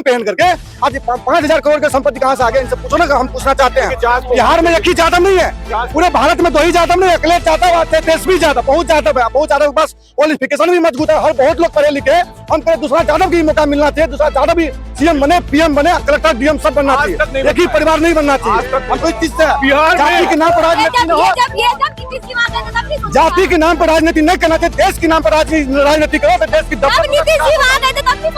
पहन करके आज 5,000 करोड़ की संपत्ति कहाँ से आ गई, इनसे पूछो ना। हम पूछना चाहते हैं बिहार में एक ही जादव नहीं है, पूरे भारत में 2 ही जादव नहीं, अखिलेश जादव, तेजस्वी जादव, बहुत जादव है, बहुत जादव के पास क्वालिफिकेशन भी मजबूत है और बहुत लोग पढ़े लिखे। हम कहे दूसरा जादव की मौका मिलना चाहिए, दूसरा जादव भी सीएम बने, पीएम बने, कलेक्टर डीएम सब बनना चाहिए, एक ही परिवार नहीं बनना चाहिए। हम कोई चीज से जाति के नाम पर राजनीति न हो, जाति के नाम पर राजनीति नहीं करना चाहिए, देश के नाम पर राजनीति करो तो देश की।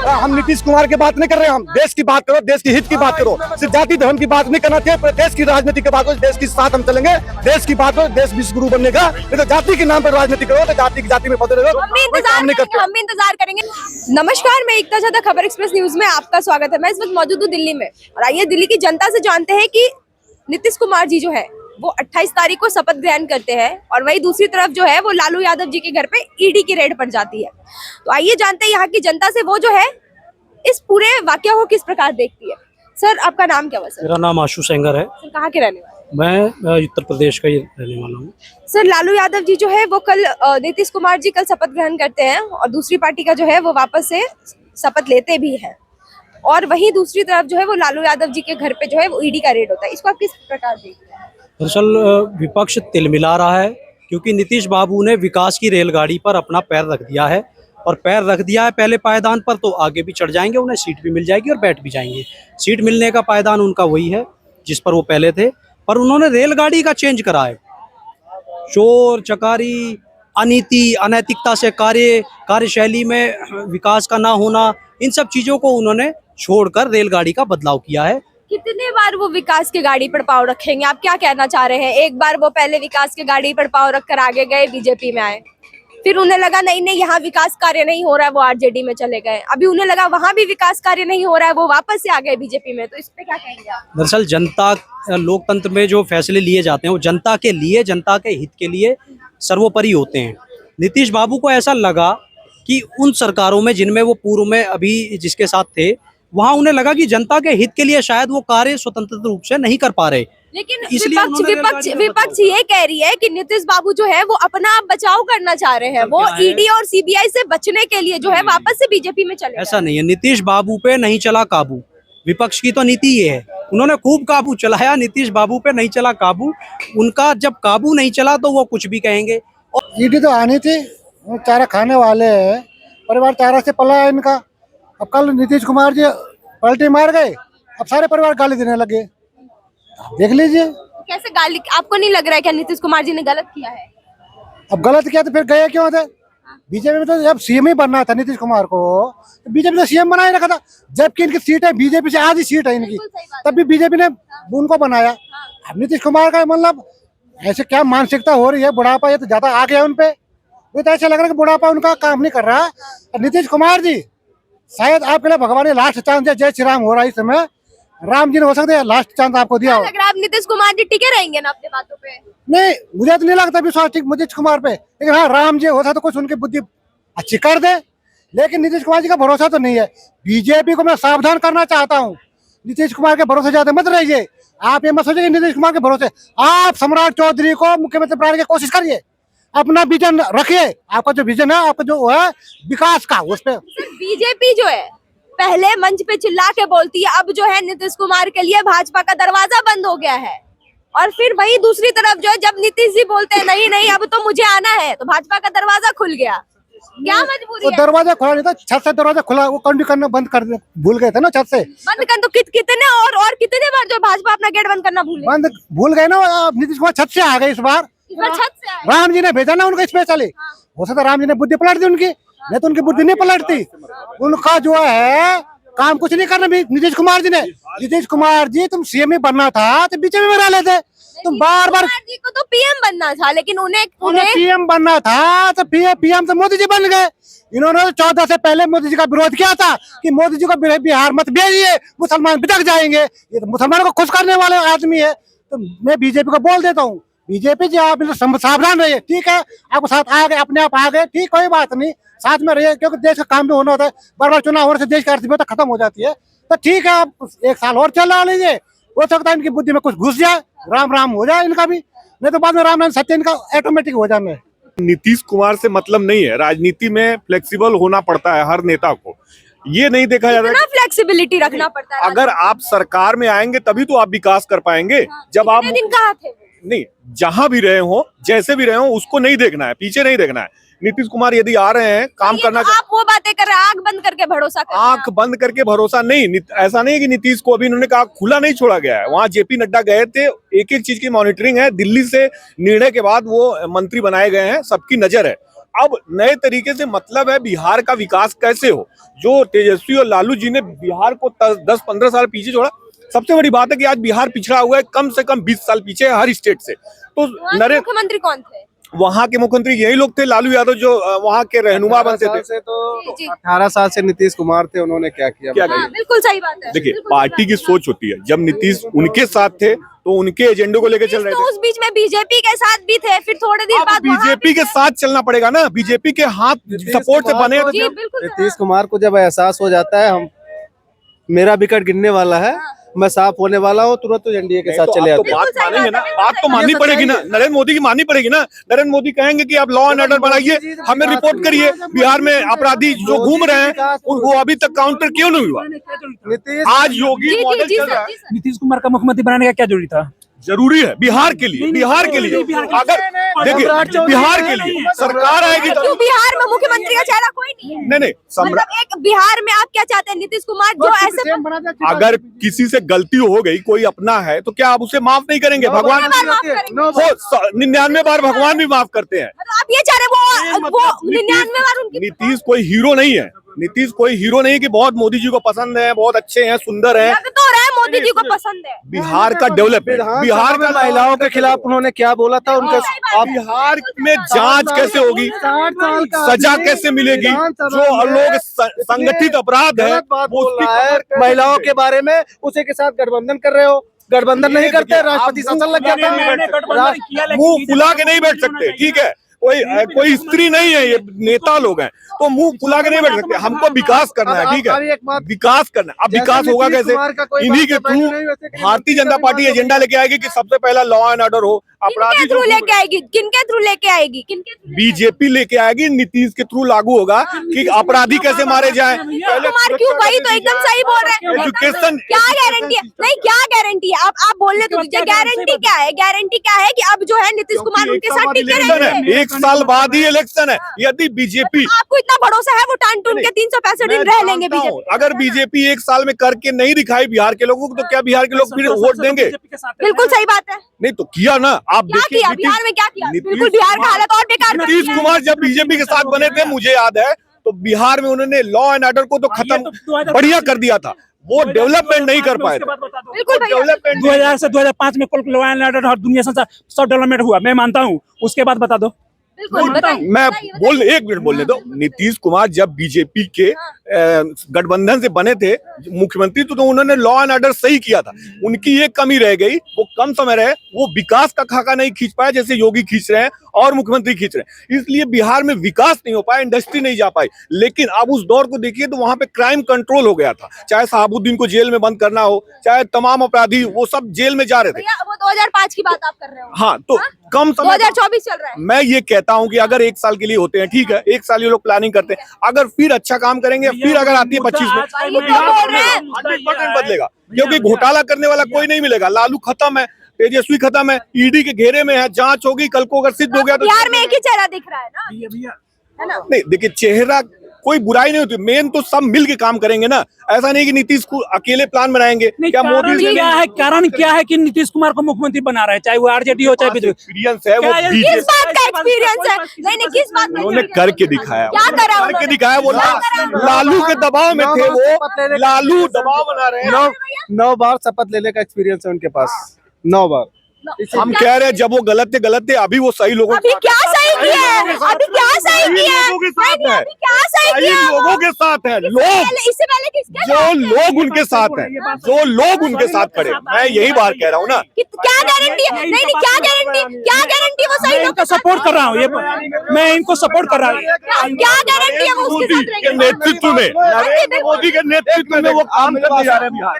हम नीतीश कुमार की बात नहीं कर रहे हैं, हम देश की बात करो, देश की हित की बात करो, सिर्फ जाति धर्म की बात नहीं करना चाहिए, देश की राजनीति की बात करो, देश के साथ हम चलेंगे, देश की बात करो, देश विश्व गुरु बनने का। नहीं तो जाति के नाम पर राजनीति करो तो जाति में बदल रहे हो, हम भी इंतजार करेंगे। नमस्कार, मैं एकता ज़ादा खबर एक्सप्रेस न्यूज में आपका स्वागत है। मैं इस वक्त मौजूद हूँ दिल्ली में और आइए दिल्ली की जनता से जानते हैं कि नीतीश कुमार जी जो है वो 28 तारीख को शपथ ग्रहण करते हैं और वही दूसरी तरफ जो है वो लालू यादव जी के घर पे ईडी की रेड पड़ जाती है। तो आइए जानते हैं यहाँ की जनता से वो जो है इस पूरे वाकया को किस प्रकार देखती है। सर, आपका नाम क्या हुआ? सर, मेरा नाम आशु सेंगर है। सर, कहाँ के रहने वाले? मैं उत्तर प्रदेश का ही रहने वाला हूँ। सर, लालू यादव जी जो है वो कल नीतीश कुमार जी कल शपथ ग्रहण करते हैं और दूसरी पार्टी का जो है वो वापस से शपथ लेते भी हैं और वहीं दूसरी तरफ जो है वो लालू यादव जी के घर पे जो है वो ईडी का रेड होता है। इसको आप किस प्रकार देखते हैं? दरअसल विपक्ष तिलमिला रहा है क्योंकि नीतीश बाबू ने विकास की रेलगाड़ी पर अपना पैर रख दिया है और पैर रख दिया है पहले पायदान पर, तो आगे भी चढ़ जाएंगे, उन्हें सीट भी मिल जाएगी और बैठ भी जाएंगे। सीट मिलने का पायदान उनका वही है जिस पर वो पहले थे, पर उन्होंने रेलगाड़ी का चेंज करा है। चोर चकारी, अनीति अनैतिकता से कार्यशैली में विकास का ना होना, इन सब चीज़ों को उन्होंने छोड़कर रेलगाड़ी का बदलाव किया है। कितने बार वो विकास के गाड़ी पर पाँव रखेंगे? आप क्या कहना चाह रहे हैं? एक बार वो पहले विकास के गाड़ी पर पाँव रखकर आगे गए, बीजेपी में आए, फिर उन्हें लगा नहीं यहाँ विकास कार्य नहीं हो रहा है, वो आरजेडी में चले गए, अभी उन्हें लगा वहां भी विकास कार्य नहीं हो रहा है, वो वापस से आ गए बीजेपी में। तो इस पे क्या कहेंगे आप? दरअसल जनता, लोकतंत्र में जो फैसले लिए जाते हैं वो जनता के लिए, जनता के हित के लिए सर्वोपरि होते हैं। नीतीश बाबू को ऐसा लगा कि उन सरकारों में जिनमें वो पूर्व में अभी जिसके साथ थे, वहां उन्हें लगा कि जनता के हित के लिए शायद वो कार्य स्वतंत्र रूप से नहीं कर पा रहे। लेकिन विपक्ष ये कह रही है कि नीतीश बाबू जो है वो अपना बचाव करना चाह रहे हैं, वो ईडी और सीबीआई से बचने के लिए जो है वापस से बीजेपी में चले। ऐसा नहीं है, नीतीश बाबू पे नहीं चला काबू। विपक्ष की तो नीति ये है, उन्होंने खूब काबू चलाया, नीतीश बाबू पे नहीं चला काबू। उनका जब काबू नहीं चला तो वो कुछ भी कहेंगे। ईडी तो आनी थी, चारा खाने वाले है, परिवार चारा से पला है इनका। अब कल नीतीश कुमार जी पलटी मार गए, अब सारे परिवार गाली देने लगे, देख लीजिए। कैसे गाली? आपको नहीं लग रहा है कि नीतीश कुमार जी ने गलत किया है? अब गलत किया तो फिर गए क्यों थे? बीजेपी में तो जब सीएम ही बनना था नीतीश कुमार को, तो बीजेपी ने सीएम बनाए रखा था, जबकि इनकी सीट है बीजेपी से आधी सीट है इनकी, तब भी बीजेपी ने उनको बनाया। अब नीतीश कुमार का मतलब ऐसे क्या मानसिकता हो रही है, बुढ़ापा ये तो ज्यादा आ गया उनपे। मुझे तो ऐसा लग रहा है कि बुढ़ापा उनका काम नहीं कर रहा। नीतीश कुमार जी शायद आपके लिए भगवान ने लास्ट चांस दिया, जय श्री राम हो रहा है इस समय, राम जी ने हो सकते हैं लास्ट चांस आपको दिया हो। लग रहा है आप नीतीश कुमार जी टिके रहेंगे ना अपने बातों पे? नहीं, मुझे तो नहीं लगता विश्वास ठीक नीतीश कुमार पे, लेकिन हाँ राम जी होता तो कुछ उनकी बुद्धि अच्छी कर दे, लेकिन नीतीश कुमार जी का भरोसा तो नहीं है। बीजेपी को मैं सावधान करना चाहता हूँ, नीतीश कुमार के भरोसे ज्यादा मत रहिए। आप ये मत सोचिए नीतीश कुमार के भरोसे, आप सम्राट चौधरी को मुख्यमंत्री बनाने की कोशिश करिए, अपना विजन रखिए। आपका जो विजन है, आपका जो है विकास का, उस पे बीजेपी जो है पहले मंच पे चिल्ला के बोलती है, अब जो है नीतीश कुमार के लिए भाजपा का दरवाजा बंद हो गया है, और फिर वही दूसरी तरफ जो है जब नीतीश जी बोलते हैं नहीं अब तो मुझे आना है, तो भाजपा का दरवाजा खुल गया। क्या मजबूरी है? दरवाजा खुला नहीं था, छत से दरवाजा खुला, वो कंटिन्यू करना बंद कर भूल गए थे ना, छत से बंद कर। तो कितने और कितने बार जो भाजपा अपना गेट बंद करना भूल गए ना। नीतीश कुमार छत से आ गए इस बार, छत से आए। राम जी ने भेजा ना उनको स्पेशली, हो सकता राम जी ने बुद्धि पलट दी उनकी, नहीं तो उनकी बुद्धि नहीं पलटती। उनका जो है काम कुछ नहीं करना नीतीश कुमार जी ने। नीतीश कुमार जी तुम सीएम ही बनना था तो बीजेपी में रह लेते, तुम बार जी को तो पीएम बनना था, लेकिन उन्हें पीएम बनना था तो पीएम तो मोदी जी बन गए। इन्होंने 14 से पहले मोदी जी का विरोध किया था कि मोदी जी को बिहार मत भेजिए, मुसलमान बिदक जाएंगे। ये तो मुसलमानों को खुश करने वाले आदमी है। तो मैं बीजेपी को बोल देता हूँ, बीजेपी जी आप सावधान रहिए, ठीक है? आपको साथ आ गए, अपने आप आ गए, ठीक, कोई बात नहीं, साथ में रहिए, क्योंकि देश का काम भी होना होता है। बार बार चुनाव होने से देश की अर्थव्यवस्था खत्म हो जाती है। तो ठीक है, आप 1 साल और चला लीजिए, हो सकता है इनकी बुद्धि में कुछ घुस जाए, राम राम हो जाए इनका भी, नहीं तो बाद में राम राम सत्य इनका ऑटोमेटिक हो जाना है। नीतीश कुमार से मतलब नहीं है, राजनीति में फ्लेक्सिबल होना पड़ता है हर नेता को। ये नहीं देखा जाता इतना फ्लेक्सिबिलिटी रखना पड़ता है। अगर आप सरकार में आएंगे तभी तो आप विकास कर पाएंगे। जब आप कितने दिन कहाँ थे? नहीं, जहां भी रहे हो, जैसे भी रहे हो, उसको नहीं देखना है, पीछे नहीं देखना है। नीतीश कुमार यदि आ रहे हैं काम ये करना, तो आप वो बातें कर रहे हैं, आंख बंद करके भरोसा कर रहे हैं आंख बंद करके भरोसा नहीं। ऐसा नहीं है कि नीतीश को अभी इन्होंने कहा खुला नहीं छोड़ा गया है। वहां जेपी नड्डा गए थे, एक एक चीज की मॉनिटरिंग है। दिल्ली से निर्णय के बाद वो मंत्री बनाए गए हैं, सबकी नजर है। अब नए तरीके से मतलब है बिहार का विकास कैसे हो। जो तेजस्वी और लालू जी ने बिहार को 10-15 साल पीछे छोड़ा। सबसे बड़ी बात है कि आज बिहार पिछड़ा हुआ है, कम से कम 20 साल पीछे हर स्टेट से। तो वहाँ के मुख्यमंत्री कौन थे? वहाँ के मुख्यमंत्री यही लोग थे, लालू यादव जो वहाँ के रहनुमा बनते थे। से तो जी, जी। 18 साल से नीतीश कुमार थे, उन्होंने क्या किया? क्या हाँ, बिल्कुल सही बात है। देखिए, बिल्कुल पार्टी की सोच होती है। जब नीतीश उनके साथ थे तो उनके एजेंडे को लेकर चल रहे तो थे। उस बीच में बीजेपी के साथ भी थे, फिर थोड़े दिन अब बाद वहाँ बीजेपी भी के थे। साथ चलना पड़ेगा ना, बीजेपी के हाथ सपोर्ट से बने हैं। जी बिल्कुल नीतीश कुमार को जब एहसास हो जाता है हम मेरा विकेट गिरने वाला है, मैं साफ होने वाला हूँ, तुरंत तो एनडीए के साथ तो चले आप तो आते हैं। बात बिल्कुल सही मानेंगे ना, बात है, बात तो माननी ये पड़ेगी ना, सच्चाई है। नरेंद्र मोदी की माननी पड़ेगी ना। नरेंद्र मोदी कहेंगे कि आप लॉ एंड ऑर्डर बनाइए, हमें रिपोर्ट करिए, बिहार में अपराधी जो घूम रहे हैं उनको अभी तक काउंटर क्यों नहीं हुआ। नीतीश आज योगी जी मॉडल जी चल सर, रहा है, जी सर। नीतीश कुमार का मुख्यमंत्री बनाने का क्या जरूरी था? जरूरी है बिहार के लिए, बिहार के लिए। अगर देखिए बिहार के लिए सरकार आएगी तो क्यों बिहार में मुख्यमंत्री का चेहरा कोई नहीं है? नहीं मतलब एक बिहार में आप क्या चाहते हैं? नीतीश कुमार जो ऐसे अगर किसी से गलती हो गई, कोई अपना है, तो क्या आप उसे माफ नहीं करेंगे? भगवान बार माफ करेंगे? वो 99 बार भगवान भी माफ करते हैं। मतलब आप ये चाह रहे हैं वो 99 बार उनकी नीतीश कोई हीरो नहीं है। नीतीश कोई हीरो नहीं कि बहुत मोदी जी को पसंद है, बहुत अच्छे हैं, सुंदर हैं। लग तो रहा है मोदी जी को पसंद है। बिहार का डेवलपमेंट, बिहार का महिलाओं के खिलाफ उन्होंने क्या बोला था? उनके आप बिहार में जांच कैसे होगी, सजा कैसे मिलेगी? जो लोग संगठित अपराध है गलत बात वो बोल उसकी रहा है खबर महिलाओं के बारे में। उसी के साथ गठबंधन कर रहे हो, गठबंधन नहीं करते, देखिए, राष्ट्रपति आप शासन लग जाता है। मुंह फुला के नहीं बैठ सकते, ठीक है? कोई स्त्री नहीं है, ये नेता लोग हैं, तो मुंह फुला के नहीं बैठ सकते। हमको विकास करना है, ठीक अब है? एक बात, विकास करना है। अब विकास जैसे होगा नीतीश कैसे? कुमार का कोई इन्हीं बात के पहले थ्रू नहीं, वैसे कि भारतीय जनता पार्टी एजेंडा लेके आएगी कि सबसे पहला लॉ एंड ऑर्डर हो, अपराधी किनके थ्रू लेके आएगी? किनके थ्रू लेके आएगी? किनके थ्रू? बीजेपी लेके आएगी, नीतीश के थ्रू लागू होगा कि अपराधी कैसे मारे जाए। पहले कुमार क्यों? वही तो एकदम सही बोल रहे हैं। एजुकेशन, क्या गारंटी है? नहीं, क्या गारंटी है? आप बोलने तो दीजिए। गारंटी क्या है? गारंटी क्या है कि अब जो है नीतीश कुमार उनके साथ टिके इलेक्शन रहेंगे? है, 1 साल बाद ही इलेक्शन है। यदि बीजेपी, आपको इतना भरोसा है वो टान टून के 365 दिन रह लेंगे बीजेपी? अगर बीजेपी 1 साल में करके नहीं दिखाई बिहार के लोगों को, तो क्या बिहार के लोग फिर वोट देंगे? बिल्कुल सही बात है। नहीं तो किया ना। आप क्या देखिए किया बिहार में? क्या किया? नीतीश बिल्कुल बिहार का हालत और बेकार कर नीतीश दिया है। कुमार जब बीजेपी के साथ बने थे, मुझे याद है, तो बिहार में उन्होंने लॉ एंड ऑर्डर को तो खत्म बढ़िया कर दिया था। वो डेवलपमेंट नहीं कर पाए थे। बिल्कुल भैया। डेवलपमेंट 2000 से 2005 में कुल लॉ एंड ऑर्डर और दुनिया से सब डेवलपमेंट हुआ, मैं मानता हूँ। उसके बाद बता दो। बिल्कुल बताइए, मैं बताइए। 1 मिनट बोलने दो। नीतीश कुमार जब बीजेपी के गठबंधन से बने थे मुख्यमंत्री, तो उन्होंने लॉ एंड ऑर्डर सही किया था। उनकी एक कमी रह गई, वो कम समय रहे, वो विकास का खाका नहीं खींच पाए जैसे योगी खींच रहे हैं और मुख्यमंत्री खींच रहे हैं। इसलिए बिहार में विकास नहीं हो पाया, इंडस्ट्री नहीं जा पाई। लेकिन अब उस दौर को देखिए तो वहां पे क्राइम कंट्रोल हो गया था। चाहे शहाबुद्दीन को जेल में बंद करना हो, चाहे तमाम अपराधी वो सब जेल में जा रहे थे। भैया वो 2005 की बात आप कर रहे हो। हाँ, तो कम समय 2024 चल रहा है। मैं ये कहता हूं कि अगर 1 साल के लिए होते हैं, ठीक है, 1 साल ये लोग प्लानिंग करते हैं, अगर फिर अच्छा काम करेंगे, फिर अगर आती है 25 में, तो बिहार बोल रहे हैं। 100% बदलेगा। क्योंकि घोटाला करने वाला कोई नहीं मिलेगा। लालू खत्म है, तेजस्वी खत्म है, ईडी के घेरे में है, जांच होगी, कल को अगर सिद्ध हो गया तो बिहार में एक ही चेहरा दिख रहा है ना, है ना? नहीं। देखिए, चेहरा कोई बुराई नहीं होती, मेन तो सब मिल के काम करेंगे ना। ऐसा नहीं कि नीतीश को अकेले प्लान बनाएंगे। क्या मोदी कारण क्या है कि नीतीश कुमार को मुख्यमंत्री बना रहा है, चाहे वो आरजेडी हो चाहे बीजेपी? एक्सपीरियंस है, वो क्या- बीजेपी किस बात का एक्सपीरियंस है? नहीं नहीं, किस बात का उन्होंने experience करके है? दिखाया। क्या करा करके उन्होंने? दिखाया। वो क्या करा? लालू के दबाव में थे, वो लालू दबाव बना रहे हैं। 9 बार शपथ लेने का एक्सपीरियंस है उनके पास, 9 बार। हम कह रहे हैं जब वो गलत थे, अभी वो सही लोगों अभी क्या सही किया है? अभी क्या सही किया है? लोगों के साथ नहीं, है। अभी क्या सही सही किया है? लोगों के साथ है। लोग इससे पहले किसके जो लोग उनके साथ हैं, जो लोग उनके साथ खड़े, मैं यही बात कह रहा हूँ ना। क्या गारंटी है? नहीं नहीं, क्या गारंटी? क्या गारंटी वो सही मैं लोग इनको सपोर्ट कर रहा हूँ, ये मैं इनको सपोर्ट कर रहा हूँ। क्या गारंटी है वो उसके मोदी साथ के रहेंगे? नेतृत्व में, नरेंद्र मोदी के नेतृत्व में वो काम करने जा रहे हैं बिहार।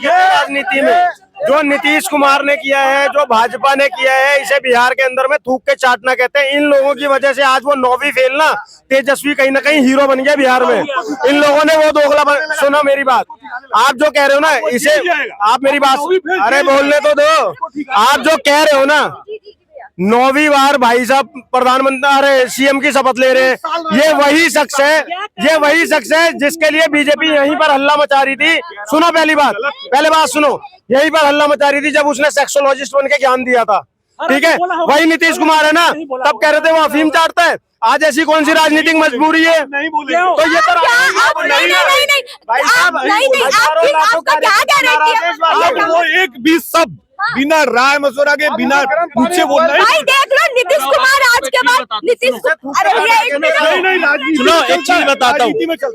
राजनीति में जो नीतीश कुमार ने किया है, जो भाजपा ने किया है, इसे बिहार के अंदर में थूक के चाटना कहते हैं। इन लोगों की वजह से आज वो 9वीं फेल ना तेजस्वी कहीं ना कहीं हीरो बन गया बिहार में। इन लोगों ने वो दोगला सुना मेरी बात, आप जो कह रहे हो ना इसे, आप मेरी बात, अरे बोलने तो दो। आप जो कह रहे हो ना 9वीं बार भाई साहब प्रधानमंत्री, अरे सीएम की शपथ ले रहे हैं, ये वही शख्स है, ये वही शख्स है जिसके लिए बीजेपी यहीं पर हल्ला मचा रही थी। सुनो पहली बात सुनो, यहीं पर हल्ला मचा रही थी जब उसने सेक्सोलॉजिस्ट बन के ज्ञान दिया था, ठीक है। वही नीतीश कुमार है ना, तब कह रहे थे वो अफीम चाटता है। आज ऐसी कौन सी राजनीतिक मजबूरी है? नहीं बोले तो ये तो वो एक भी शब्द बिना राय मशवरा के, बिना पूछे बोलना है। भाई देख लो नीतीश कुमार आज के बाद अरे भैया एक मिनट सुनो, एक चीज बताता हूँ,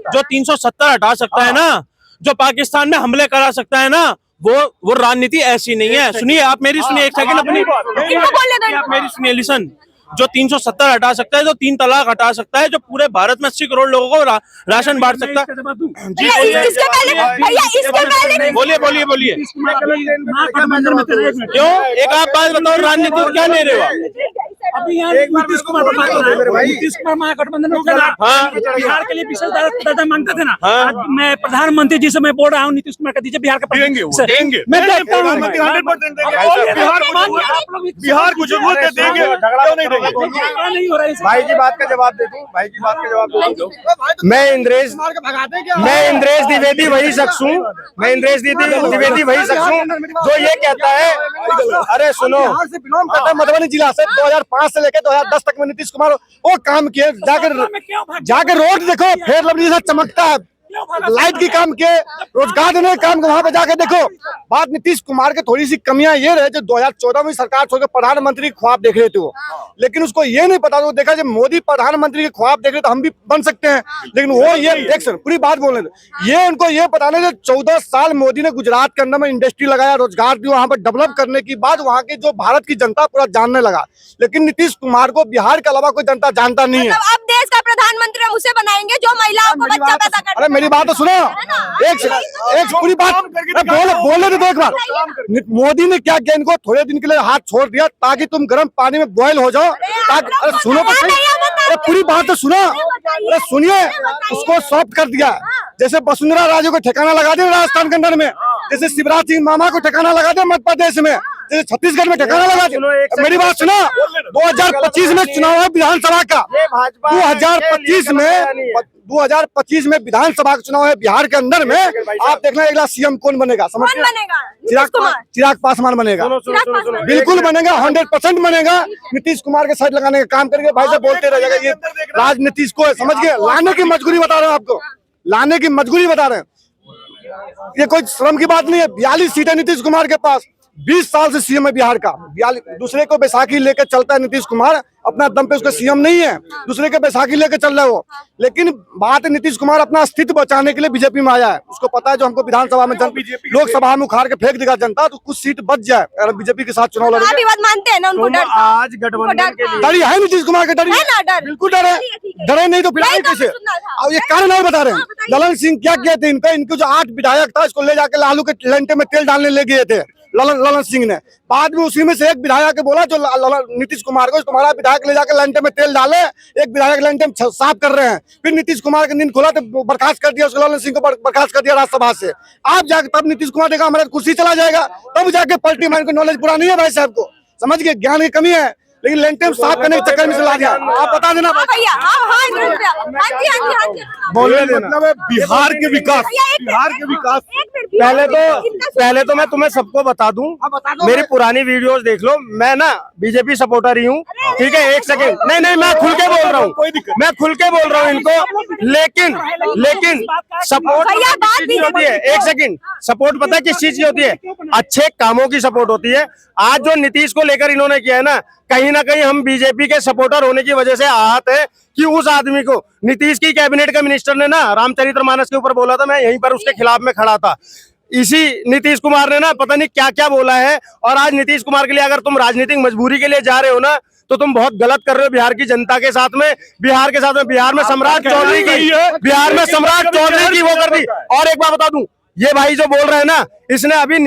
जो 370 हटा सकता है ना, जो पाकिस्तान में हमले करा सकता है ना, वो राजनीति ऐसी नहीं है। सुनिए, आप मेरी सुनिए एक सेकंड अपनी, आप मेरी सुनिए, लिसन। जो 370 हटा सकता है, जो 3 तलाक हटा सकता है, जो पूरे भारत में 80 करोड़ लोगों को राशन बांट सकता है। इसके पहले बोलिए बोलिए बोलिए, क्यों? एक आप बात बताओ, राजनीति क्या ले रहे हो आप? अभी यहाँ नीतीश कुमार पर बात हो रहा है। नीतीश कुमार महागठबंधन में थे ना, बिहार के लिए विशेष दर्जा मांगते थे ना। आज मैं प्रधानमंत्री जी से मैं बोल रहा हूँ, नीतीश कुमार का दीजिए बिहार का देंगे मैं देखता हूँ। बिहार को जरूरत है, देंगे, क्यों नहीं देंगे? नहीं हो रहा है। भाई की बात का जवाब दे दूं, भाई की बात का जवाब दे दूं। मैं इंद्रेश द्विवेदी वही शख्स हूँ, मैं इंद्रेश द्विवेदी वही शख्स हूँ जो ये कहता है, अरे सुनो, बिलोंग करता है मधुबनी जिला से। 2005 से लेकर 2010 तक में नीतीश कुमार वो काम किए, जाकर रोड देखो, फेर लवली से चमकता है, लाइट की काम किए, रोजगार देने का काम, वहां पे जाके देखो। बात नीतीश कुमार के थोड़ी सी कमियां ये रहे, जो 2014 में सरकार छोड़कर प्रधानमंत्री के ख्वाब देख रहे थे वो, लेकिन उसको ये नहीं पता, वो देखा जब मोदी प्रधानमंत्री के ख्वाब देख रहे तो हम भी बन सकते हैं, लेकिन वो ये देख सर पूरी बात बोलने दो। ये उनको ये पता नहीं, 14 साल मोदी ने गुजरात के अंदर में इंडस्ट्री लगाया, रोजगार दिया, वहां पर डेवलप करने की बाद वहां की जो भारत की जनता पूरा जानने लगा, लेकिन नीतीश कुमार को बिहार के अलावा कोई जनता जानता नहीं है। अब देश का प्रधानमंत्री हम उसे बनाएंगे जो महिलाओं को बच्चा पैदा करता है। अरे मेरी बात तो सुनो, एक पूरी बात बोले तो एक बार। मोदी ने क्या किया, इनको थोड़े दिन के लिए हाथ छोड़ दिया ताकि तुम गर्म पानी में बॉयल हो जाओ, ताकि, अरे सुनो तो सही, अरे पूरी बात तो सुनो, अरे सुनिए, उसको सॉफ्ट कर दिया। जैसे वसुंधरा राजे को ठिकाना लगा दिया राजस्थान के अंदर में, जैसे शिवराज सिंह मामा को ठिकाना लगा दिया मध्य प्रदेश में, जैसे छत्तीसगढ़ में ठिकाना लगा दिया। मेरी बात सुनो, 2025 में चुनाव है विधानसभा का, 2025 में विधानसभा का चुनाव है बिहार के अंदर में। आप देखना अगला सीएम कौन बनेगा, समझ चिराग पासवान बनेगा, बिल्कुल बनेगा, 100% बनेगा। नीतीश कुमार के साइड लगाने का काम करेंगे। भाई साहब बोलते रह जाएगा, ये राजनीति को समझ गए, लाने की मजबूरी बता रहे हैं आपको, लाने की मजबूरी बता रहे हैं। ये कोई श्रम की बात नहीं है। 42 सीटें नीतीश कुमार के पास, 20 साल से सीएम है बिहार का। दूसरे को बैसाखी लेकर चलता है नीतीश कुमार, अपना दम पे उसका सीएम नहीं है, दूसरे के बैसाखी लेकर चल रहा है वो। लेकिन बात नीतीश कुमार अपना अस्तित्व बचाने के लिए बीजेपी में आया है। उसको पता है जो हमको विधानसभा में, लोकसभा में उखाड़ के फेंक देगा जनता, तो कुछ सीट बच जाए अगर बीजेपी के साथ चुनाव लड़ेंगे। मानते हैं ना उनको, डर आज गठबंधन के लिए डर है नीतीश कुमार के, डर बिल्कुल डर है, डरे नहीं तो फिलहाल कैसे। और ये कारण और बता रहे हैं, ललन सिंह क्या किए थे इनको जो 8 विधायक था, इसको ले जाके लालू के लंटे में तेल डालने ले गए थे ललन सिंह ने। बाद में उसी में से एक विधायक बोला जो नीतीश कुमार को, तुम्हारा विधायक ले जाकर लंटे में तेल डाले, एक विधायक लंटे में साफ कर रहे हैं। फिर नीतीश कुमार का नींद खोला तो बर्खास्त कर दिया उसको, ललन सिंह को बर्खास्त कर दिया राज्यसभा से। आप जाकर तब नीतीश कुमार देखा हमारा कुर्सी चला जाएगा, तब जाके पलटी मार को नॉलेज पूरा नहीं है भाई साहब को, समझ गए, ज्ञान की कमी है, लेकिन लेंटेम साफ करने के चक्कर में चला दिया। आप बता देना भैया। बोलने मतलब है बिहार के विकास, बिहार के विकास। पहले तो मैं तुम्हें सबको बता दूं, मेरी पुरानी वीडियोस देख लो। मैं ना बीजेपी सपोर्टर ही हूँ, ठीक है। एक सेकंड, नहीं मैं खुल के बोल रहा हूँ, मैं खुल के बोल रहा हूँ इनको, लेकिन सपोर्ट होती है। एक सेकंड, सपोर्ट पता है किस चीज की होती है? अच्छे कामों की सपोर्ट होती है। आज जो नीतीश को लेकर इन्होंने किया है ना, कहीं ना कहीं हम बीजेपी के सपोर्टर होने की वजह से आहत है कि उस आदमी को, नीतीश की कैबिनेट के मिनिस्टर ने ना रामचरितमानस के ऊपर बोला था, मैं यहीं पर उसके खिलाफ में खड़ा था। इसी नीतीश कुमार ने ना पता नहीं क्या क्या बोला है। और आज नीतीश कुमार के लिए अगर तुम राजनीतिक मजबूरी के लिए जा रहे हो ना, तो तुम बहुत गलत कर रहे हो बिहार की जनता के साथ में, बिहार में सम्राट चौधरी की वो कर दी। और एक बात बता दूं, ये भाई जो बोल रहे हैं ना, इसने अभी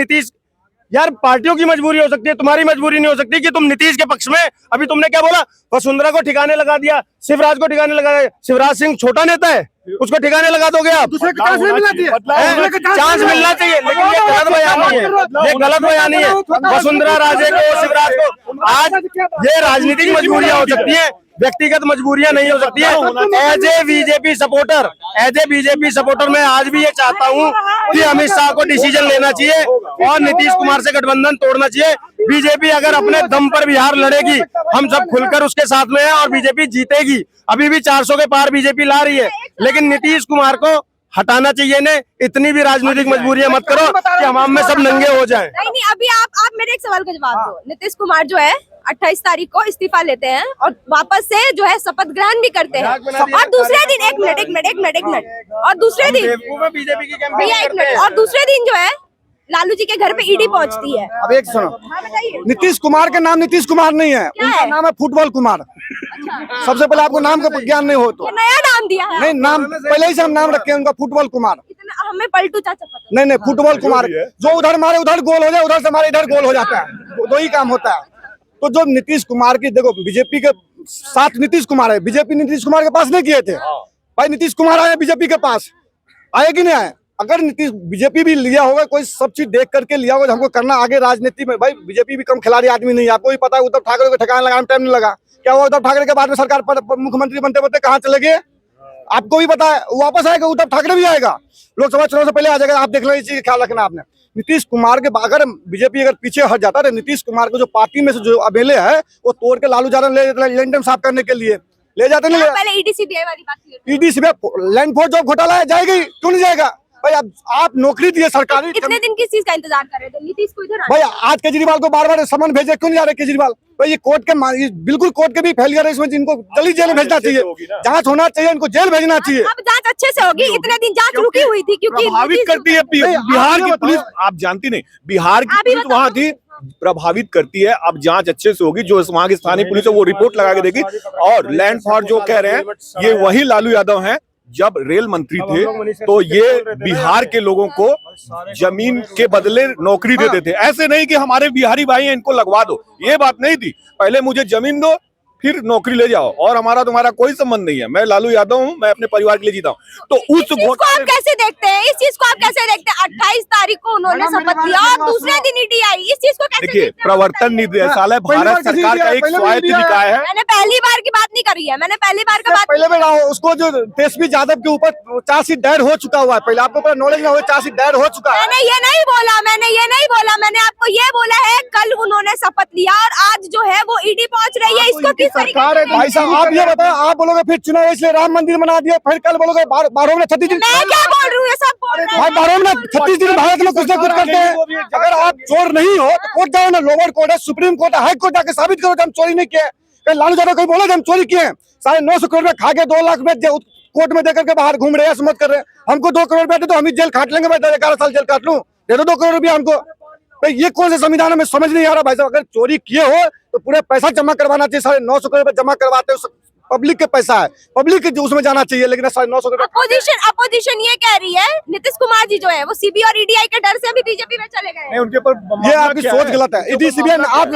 यार पार्टियों की मजबूरी हो सकती है, तुम्हारी मजबूरी नहीं हो सकती कि तुम नीतीश के पक्ष में। अभी तुमने क्या बोला, वसुंधरा को ठिकाने लगा दिया, शिवराज को ठिकाने लगा दिया। शिवराज सिंह छोटा नेता है, उसको ठिकाने लगा दोगे आप? दूसरे को चांस नहीं मिलना चाहिए, चांस मिलना चाहिए, लेकिन ये गलत बयानी है, ये गलत बयानी है। वसुंधरा राजे को, शिवराज को, आज ये राजनीतिक मजबूरियां हो सकती है, व्यक्तिगत मजबूरियां नहीं हो सकती है। एज ए बीजेपी सपोर्टर मैं आज भी ये चाहता हूँ कि अमित शाह को डिसीजन लेना चाहिए और नीतीश कुमार से गठबंधन तोड़ना चाहिए। बीजेपी अगर अपने दम पर बिहार लड़ेगी, हम सब खुलकर उसके साथ में हैं और बीजेपी जीतेगी। अभी भी 400 के पार बीजेपी ला रही है, लेकिन नीतीश कुमार को हटाना चाहिए ने। इतनी भी राजनीतिक मजबूरियां मत करो कि हम में सब नंगे हो जाएं। नहीं, अभी आप मेरे एक सवाल का जवाब दो। नीतीश कुमार जो है 28 तारीख को इस्तीफा लेते हैं और वापस से जो है शपथ ग्रहण भी करते हैं, और दूसरे दिन एक मिनट और दूसरे दिन बीजेपी की भैया एक मिनट, और दूसरे दिन जो है लालू जी के घर पे ईडी पहुंचती है। अब एक सुनो, हाँ बताइए। नीतीश कुमार का नाम नीतीश कुमार नहीं है, क्या उनका है? नाम है फुटबॉल कुमार। सबसे पहले आपको नाम का ज्ञान नहीं हो तो ये नया नाम दिया है नहीं, नाम पहले ही से हम नाम रखे हैं उनका फुटबॉल कुमार। इतना हमें पलटू चाचा पता नहीं, फुटबॉल कुमार, जो उधर मारे उधर गोल हो जाए, उधर से हमारे इधर गोल हो जाता है, दो ही काम होता है। तो जो नीतीश कुमार की, देखो बीजेपी के साथ नीतीश कुमार है, बीजेपी नीतीश कुमार के पास नहीं किए थे भाई। नीतीश कुमार आए बीजेपी के पास, आए कि नहीं आए? अगर नीतीश बीजेपी भी लिया होगा, कोई सब चीज देख करके लिया होगा, हमको करना आगे राजनीति में। भाई बीजेपी भी कम खिलाड़ी आदमी नहीं है, आपको भी पता है। उद्धव ठाकरे को ठिकाने लगाने में टाइम नहीं लगा, क्या हुआ उद्धव ठाकरे के बाद में सरकार पर मुख्यमंत्री बनते बनते कहाँ चले गए? आपको भी पता है। वापस आएगा, उद्धव ठाकरे भी आएगा, लोकसभा चुनाव से पहले आ जाएगा। आप देख लो, इस चीज का ख्याल रखना आपने। नीतीश कुमार के अगर बीजेपी अगर पीछे हट जाता है, नीतीश कुमार को जो पार्टी में से जो अबेले है वो तोड़ के लालू यादव ले लैंड साफ करने के लिए ले जाते नहीं। पहले ईडी सीबीआई वाली बात clear. ED CBI land force job घोटाला है, जाएगी क्यों नहीं जाएगा भाई? आप नौकरी दिए सरकारी, कितने दिन किस चीज का इंतजार कर रहे थे? नीतीश को इधर भाई आज केजरीवाल को बार बार समन भेजे, क्यों नहीं जा रहे केजरीवाल? भाई ये कोर्ट के बिल्कुल कोर्ट के भी फेलियर है इसमें, जिनको जल्दी जेल भेजना चाहिए, जांच होना चाहिए, इनको जेल भेजना चाहिए। अब जांच अच्छे से होगी, इतने दिन जांच रुकी हुई थी क्योंकि प्रभावित करती है बिहार की पुलिस। आप जानती नहीं, बिहार की पुलिस वहाँ थी, प्रभावित करती है। अब जांच अच्छे से होगी, जो वहाँ की स्थानीय पुलिस है वो रिपोर्ट लगा के देगी। और लैंड फॉर जो कह रहे हैं, ये वही लालू यादव हैं जब रेल मंत्री थे, तो ये बिहार के लोगों को जमीन के बदले नौकरी देते थे। ऐसे नहीं कि हमारे बिहारी भाई हैं इनको लगवा दो, ये बात नहीं थी। पहले मुझे जमीन दो, फिर नौकरी ले जाओ, और हमारा तुम्हारा कोई संबंध नहीं है। मैं लालू यादव हूँ, मैं अपने परिवार के लिए जीता हूँ। तो उस चीज को आप कैसे देखते हैं? इस चीज को आप कैसे देखते हैं? 28 तारीख को उन्होंने शपथ लिया और दूसरे दिन ईडी आई, इस चीज को कैसे देखिए, देखते हैं? प्रवर्तन निदेशालय भारत सरकार का एक स्वायत्त निकाय है। मैंने पहली बार की बात नहीं करी है, मैंने पहली बार का बात पहले भी उसको जो तेजस्वी यादव के ऊपर चार्जशीट दायर हो चुका हुआ है, पहले आपको पूरा नॉलेज ना हो, चार्जशीट दायर हो चुका है। मैंने ये नहीं बोला, मैंने आपको ये बोला है कल उन्होंने शपथ लिया और आज जो है वो ईडी पहुंच रही है। इसको किस तरीके से? भाई साहब आप ये बताओ, आप बोलोगे फिर चुनाव इसलिए राम मंदिर बना दिया, फिर कल बोलोगे 12 में 36 दिन। मैं क्या बोल रही हूँ, ये सब बोल रहे हैं। भाई 12 में 36 दिन भारत में कुछ ना कुछ करते हैं। अगर आप चोर नहीं हो तो कोर्ट जाओ ना, लोअर कोर्ट है, सुप्रीम कोर्ट है, हाई कोर्ट जाके साबित करो कि हम चोरी नहीं किए। लालू यादव कोई बोले हम चोरी किए? 950 करोड़ में खा के 2 लाख रुपए कोर्ट में देकर के बाहर घूम रहे हैं, मत कर रहे हैं। हमको 2 करोड़ रुपए दे तो हम जेल काट लेंगे, मैं 11 साल जेल काट लूं, दे दो 2 करोड़ रुपया हमको। भाई ये कौन से संविधान है, समझ नहीं आ रहा भाई साहब। अगर चोरी किए हो तो पूरे पैसा जमा करवाना चाहिए, 950 करोड़ रुपए जमा करवाते हो, पब्लिक के पैसा है, पब्लिक के उसमें जाना चाहिए, लेकिन 950 करोड़। अपोजिशन ये कह रही है नीतीश कुमार जी जो है वो सीबी और ईडीआई के डर से अभी बीजेपी में चले गए। उनके ऊपर ये आपकी सोच गलत है। ईडी सीबीआई आप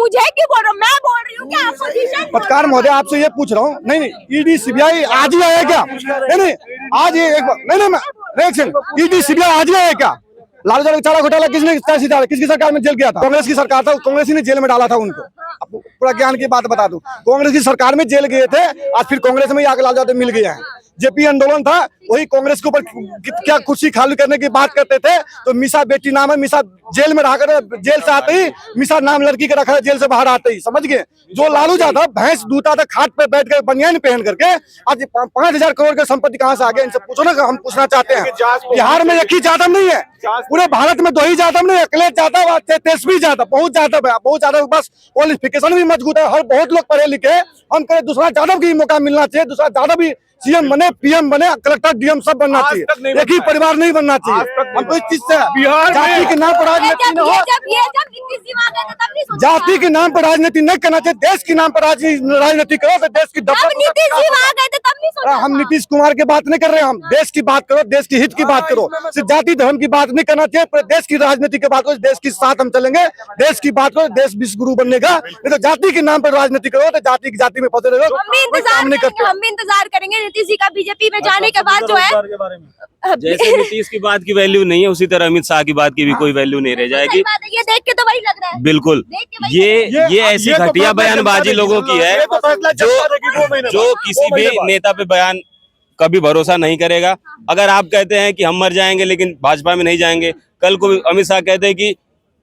मुझे क्यों बोल रहे हो? मैं बोल रही हूँ क्या अपोजिशन? पत्रकार महोदय आपसे ये पूछ रहा हूँ। नहीं, ईडी सीबीआई आज ही आया क्या? नहीं, आज ये एक नहीं, ईडी सीबीआई आज ही आया क्या? लालू यादव चारा घोटाला किसकी सरकार में जेल गया था? कांग्रेस की सरकार था, कांग्रेस ही ने जेल में डाला था उनको। आपको पूरा ज्ञान की बात बता दूं, कांग्रेस की सरकार में जेल गए थे, आज फिर कांग्रेस में ही आगे लालू यादव मिल गए हैं। जेपी आंदोलन था, वही कांग्रेस के ऊपर क्या कुर्सी खाली करने की बात करते थे। तो मिसा बेटी नाम है, मिसा जेल में रहकर, जेल से आते ही मिसा नाम लड़की के रखा है, जेल से बाहर आते ही, समझ गए। जो लालू यादव भैंस दूता था खाट पे बैठ कर बनियान पहन करके, आज 5000 करोड़ की संपत्ति कहाँ से आ गया? इनसे पूछो ना, हम पूछना चाहते हैं। बिहार में एक ही यादव नहीं है, पूरे भारत में 2 ही यादव नहीं, अखिलेश यादव, तेजस्वी यादव, बहुत यादव बस क्वालिफिकेशन भी मजबूत है, हर बहुत लोग पढ़े लिखे। हम कहें दूसरा यादव की मौका मिलना चाहिए, दूसरा यादव भी सीएम बने, पीएम बने, कलेक्टर डीएम सब बनना चाहिए, एक ही परिवार नहीं बनना चाहिए। हमको इस चीज से बिहार जाति के नाम पर राजनीति न हो। जब नीतीश जी वहाँ गए थे तब नहीं सोचा जाति के नाम पर राजनीति नहीं करना चाहिए, देश के नाम पर राजनीति करो तो देश की अब नीतीश जी वहाँ गए थे तब नहीं सोचा हम नीतीश कुमार की बात नहीं कर रहे हैं, हम देश की बात करो, देश की हित की बात करो, सिर्फ जाति धर्म की बात नहीं करना चाहिए, पर देश की राजनीति की बात करो, देश के साथ हम चलेंगे, देश की बात करो, देश विश्व गुरु बनने का, नहीं तो जाति के नाम पर राजनीति करो तो जाति में फंसे रहो। हम भी इंतजार करेंगे नीतीश जी का बीजेपी में जाने के बाद जो है। जैसे नीतीश की बात की वैल्यू नहीं है, उसी तरह अमित शाह की बात की भी कोई वैल्यू नहीं रह जाएगी। ये देख के तो वही लग रहा है। बिल्कुल, ये ऐसी घटिया बयानबाजी लोगों की है जो किसी भी नेता पे बयान कभी भरोसा नहीं करेगा। अगर आप कहते हैं कि हम मर जाएंगे लेकिन भाजपा में नहीं जाएंगे, कल को अमित शाह कहते हैं कि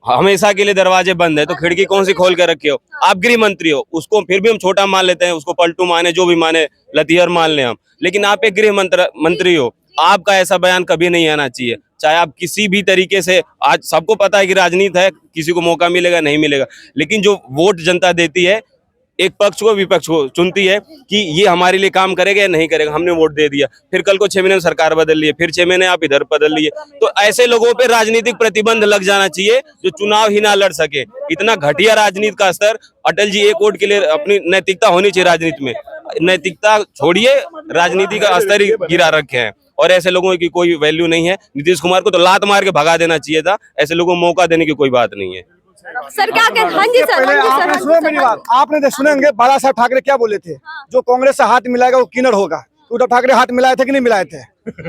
हमेशा के लिए दरवाजे बंद है, तो खिड़की कौन सी खोल के रखे हो? आप गृह मंत्री हो, उसको फिर भी हम छोटा मान लेते हैं, उसको पलटू माने, जो भी माने, लतीहर मान ले हम, लेकिन आप एक गृह मंत्री हो, आपका ऐसा बयान कभी नहीं आना चाहिए। चाहे आप किसी भी तरीके से, आज सबको पता है कि राजनीति है, किसी को मौका मिलेगा नहीं मिलेगा, लेकिन जो वोट जनता देती है, एक पक्ष को विपक्ष को चुनती है कि ये हमारे लिए काम करेगा या नहीं करेगा, हमने वोट दे दिया, फिर कल को 6 महीने में सरकार बदल ली है, फिर 6 महीने आप इधर बदल लिए, तो ऐसे लोगों पे राजनीतिक प्रतिबंध लग जाना चाहिए जो चुनाव ही ना लड़ सके। इतना घटिया राजनीति का स्तर, अटल जी एक वोट के लिए, अपनी नैतिकता होनी चाहिए राजनीति में, नैतिकता छोड़िए, राजनीति का स्तर ही गिरा रखे हैं और ऐसे लोगों की कोई वैल्यू नहीं है। नीतीश कुमार को तो लात मार के भगा देना चाहिए था, ऐसे लोगों को मौका देने की कोई बात नहीं है। सर क्या कह? हाँ जी सर, आपने सुनो मेरी बात, आपने सुनेंगे बाला साहब ठाकरे क्या बोले थे, जो कांग्रेस से हाथ मिलाएगा वो किन्नर होगा। उद्धव ठाकरे हाथ मिलाए थे कि नहीं मिलाए थे?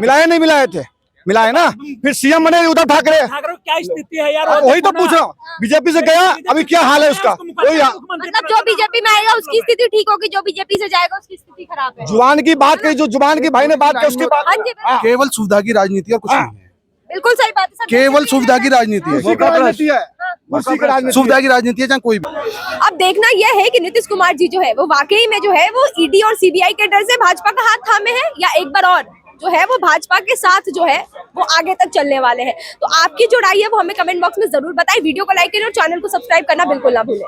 मिलाए नहीं मिलाए थे? मिलाए ना, फिर सीएम बने उद्धव ठाकरे। क्या स्थिति है यार? वही तो पूछ रहा हूँ, बीजेपी से गया, अभी क्या हाल है उसका? कोई मतलब जो बीजेपी में आएगा उसकी स्थिति ठीक होगी, जो बीजेपी से जाएगा उसकी स्थिति खराब है। जुबान की बात कही, जो जुबान की भाई ने बात की उसके बाद केवल सुविधा की राजनीति और कुछ नहीं है, बिल्कुल सही बात है सर, केवल सुविधा की राजनीति है, सुविधा की राजनीति है चाहे कोई भी। अब देखना यह है कि नीतीश कुमार जी जो है वो वाकई में जो है वो ईडी और सीबीआई के डर से भाजपा का हाथ थामे हैं, या एक बार और जो है वो भाजपा के साथ जो है वो आगे तक चलने वाले हैं। तो आपकी जो राय है वो हमें कमेंट बॉक्स में जरूर बताएं, वीडियो को लाइक करें और चैनल को सब्सक्राइब करना बिल्कुल ना भूलें।